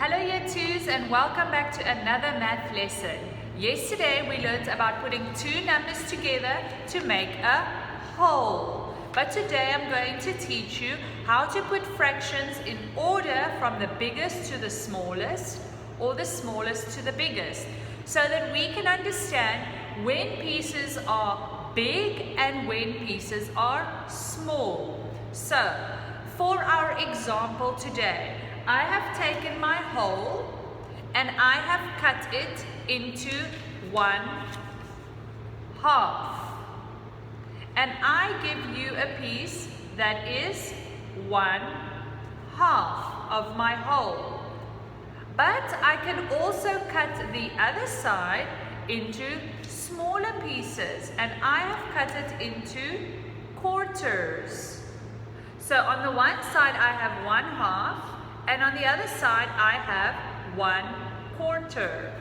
Hello Year 2s and welcome back to another math lesson. Yesterday we learned about putting two numbers together to make a whole. But today I'm going to teach you how to put fractions in order from the biggest to the smallest or the smallest to the biggest, so that we can understand when pieces are big and when pieces are small. So, for our example today, I have taken my whole and I have cut it into 1/2. And I give you a piece that is 1/2 of my whole. But I can also cut the other side into smaller pieces, and I have cut it into quarters. So on the one side I have 1/2, and on the other side I have 1/4.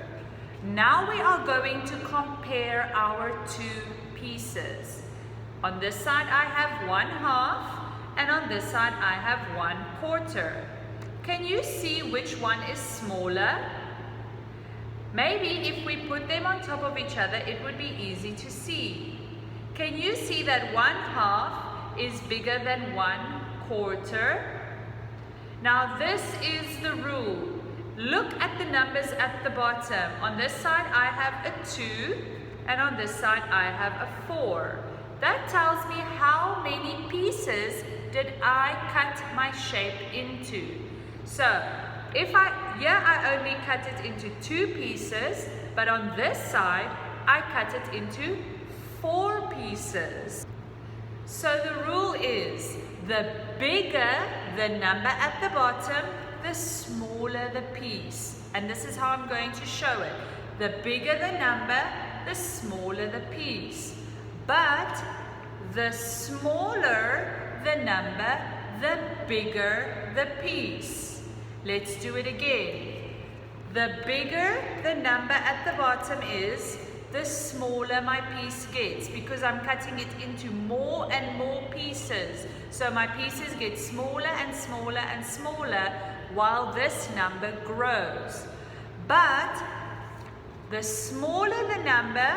Now we are going to compare our two pieces. On this side I have 1/2, and on this side I have 1/4. Can you see which one is smaller? Maybe if we put them on top of each other, it would be easy to see. Can you see that 1/2 is bigger than 1/4? Now this is the rule. Look at the numbers at the bottom. On this side I have a 2, and on this side I have a 4. That tells me how many pieces did I cut my shape into. So, here I only cut it into 2 pieces, but on this side, I cut it into 4 pieces. So the rule is, the bigger the number at the bottom, the smaller the piece. And this is how I'm going to show it. The bigger the number, the smaller the piece. But the smaller the number, the bigger the piece. Let's do it again. The bigger the number at the bottom is, the smaller my piece gets, because I'm cutting it into more and more pieces. So my pieces get smaller and smaller and smaller while this number grows. But the smaller the number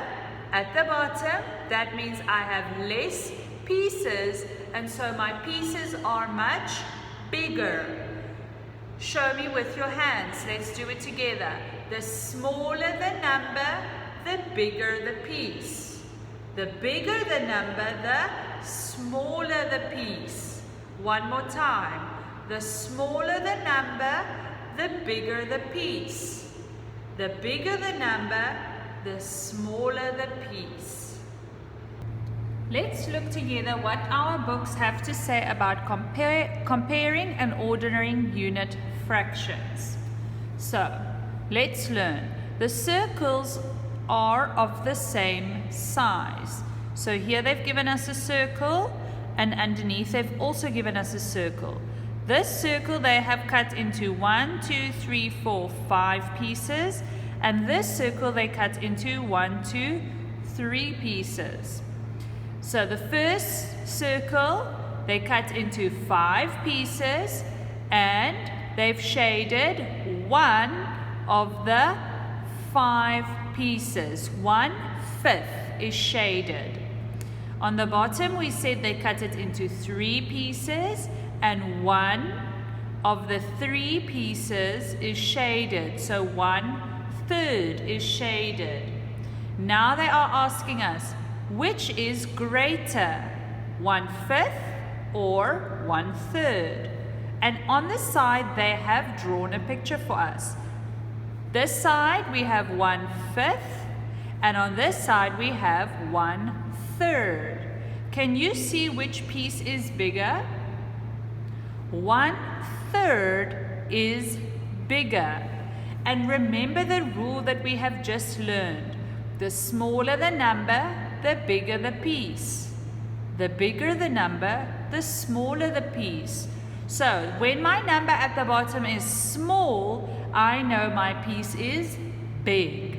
at the bottom, that means I have less pieces, and so my pieces are much bigger. Show me with your hands. Let's do it together. The smaller the number, the bigger the piece. The bigger the number, the smaller the piece. One more time. The smaller the number, the bigger the piece. The bigger the number, the smaller the piece. Let's look together what our books have to say about comparing and ordering unit fractions. So, let's learn. The circles are of the same size. So here they've given us a circle, and underneath they've also given us a circle. This circle they have cut into 1, 2, 3, 4, 5 pieces, and this circle they cut into 1, 2, 3 pieces. So the first circle they cut into 5 pieces, and they've shaded 1 of the 5 pieces. 1/5 is shaded. On the bottom we said they cut it into 3 pieces, and 1 of the 3 pieces is shaded. So 1/3 is shaded. Now they are asking us, which is greater, 1/5 or 1/3? And on the side they have drawn a picture for us. This side we have 1/5, and on this side we have 1/3. Can you see which piece is bigger? 1/3 is bigger. And remember the rule that we have just learned. The smaller the number, the bigger the piece. The bigger the number, the smaller the piece. So, when my number at the bottom is small, I know my piece is big.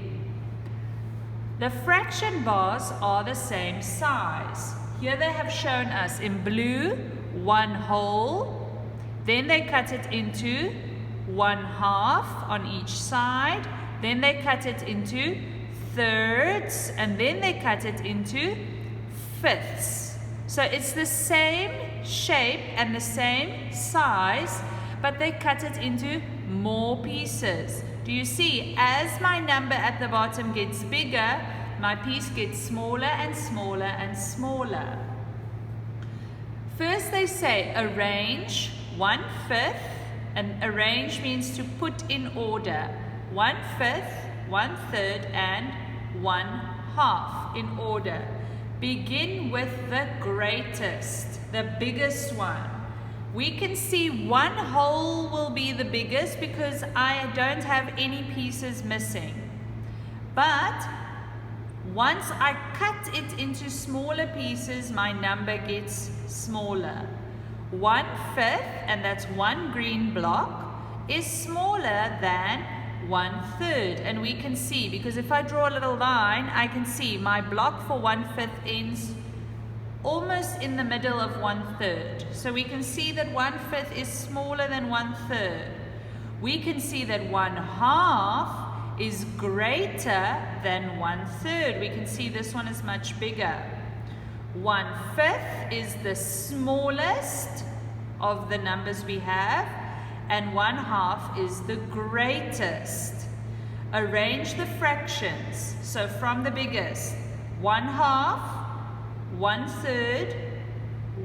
The fraction bars are the same size. Here they have shown us in blue, 1 whole. Then they cut it into 1/2 on each side. Then they cut it into thirds, and then they cut it into fifths. So it's the same shape and the same size, but they cut it into more pieces. Do you see? As my number at the bottom gets bigger, my piece gets smaller and smaller and smaller. First they say arrange 1/5, and arrange means to put in order. 1/5, 1/3, and 1/2 in order. Begin with the greatest, the biggest one. We can see 1 hole will be the biggest because I don't have any pieces missing. But once I cut it into smaller pieces, my number gets smaller. 1/5, and that's 1 green block, is smaller than 1/3. And we can see, because if I draw a little line, I can see my block for 1/5 ends almost in the middle of 1/3. So we can see that 1/5 is smaller than 1/3. We can see that 1/2 is greater than 1/3. We can see this one is much bigger. 1/5 is the smallest of the numbers we have, and 1/2 is the greatest. Arrange the fractions. So from the biggest, 1/2, 1/3,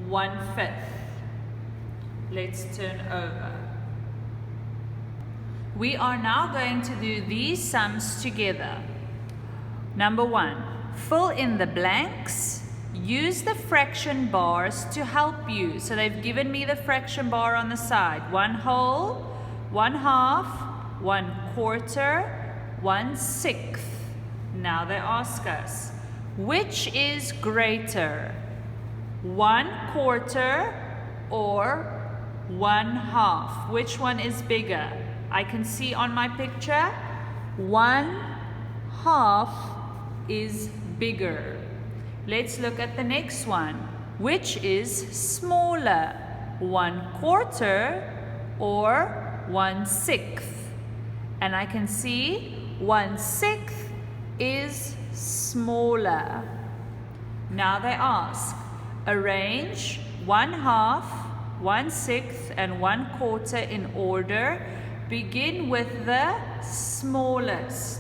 1/5. Let's turn over. We are now going to do these sums together. Number 1, fill in the blanks. Use the fraction bars to help you. So they've given me the fraction bar on the side. 1 whole, 1/2, 1/4, 1/6. Now they ask us, which is greater? 1/4 or 1/2? Which one is bigger? I can see on my picture, 1/2 is bigger. Let's look at the next one. Which is smaller? 1/4 or 1/6? And I can see 1/6 is smaller. Now they ask, arrange 1/2, 1/6, and 1/4 in order. Begin with the smallest.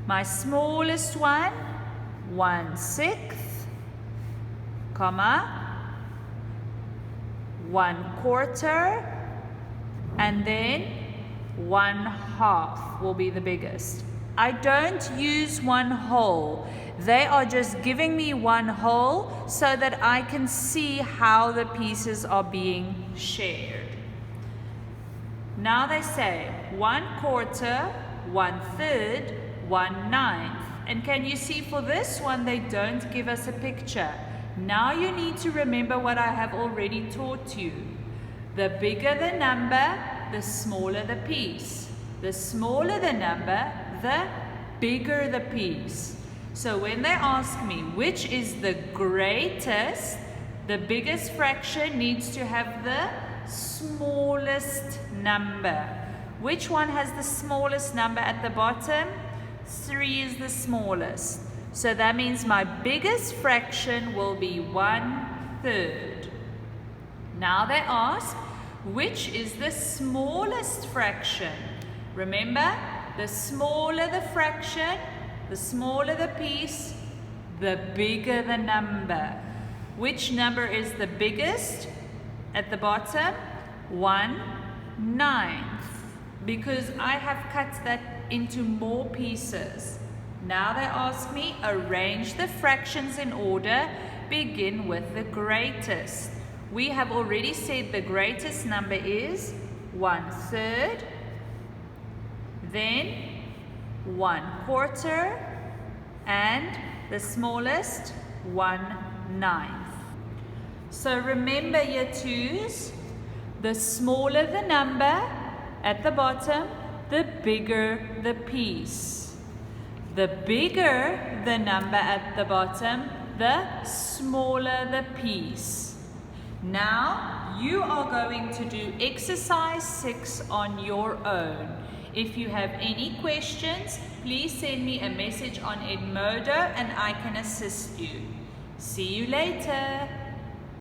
My smallest one, 1/6, comma, 1/4, and then 1/2 will be the biggest. I don't use 1 whole. They are just giving me 1 whole so that I can see how the pieces are being shared. Now they say 1/4, 1/3, 1/9. And can you see for this one they don't give us a picture. Now you need to remember what I have already taught you. The bigger the number, the smaller the piece. The smaller the number, the bigger the piece. So when they ask me which is the greatest, the biggest fraction needs to have the smallest number. Which one has the smallest number at the bottom? 3 is the smallest. So that means my biggest fraction will be 1/3. Now they ask, which is the smallest fraction? Remember, the smaller the fraction, the smaller the piece, the bigger the number. Which number is the biggest at the bottom? 1/9. Because I have cut that into more pieces. Now they ask me, arrange the fractions in order, begin with the greatest. We have already said the greatest number is 1/3, then 1/4, and the smallest 1/9. So remember, year 2s, the smaller the number at the bottom, the bigger the piece. The bigger the number at the bottom, the smaller the piece. Now you are going to do exercise 6 on your own. If you have any questions, please send me a message on Edmodo and I can assist you. See you later.